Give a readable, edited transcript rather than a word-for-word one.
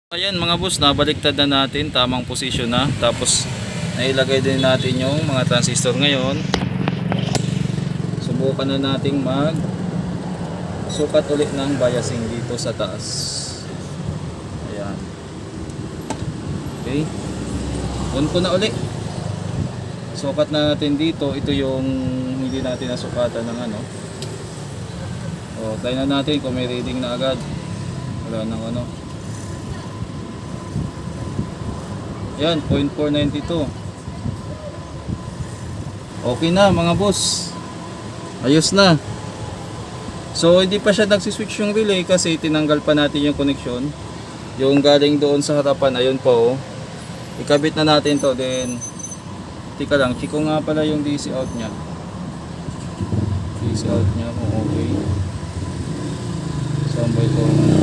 Ayan mga boss, nabaliktad na natin, tamang posisyon na. Tapos nailagay din natin yung mga transistor ngayon. Subukan na nating mag sukat ulit ng biasing dito sa taas. Ayan. Okay. On ko na ulit. Sukat na natin dito. Ito yung hindi natin nasukatan ng ano. O, try na natin kung may reading na agad. Wala nang ano. Yan, 0.492. Okay na mga boss. Ayos na. So hindi pa siya nagsiswitch yung relay kasi tinanggal pa natin yung connection. Yung galing doon sa harapan, ayun po. Ikabit na natin to. Then tika lang, chiko nga pala yung DC out nya. DC out nya kung okay. Saan ba ito?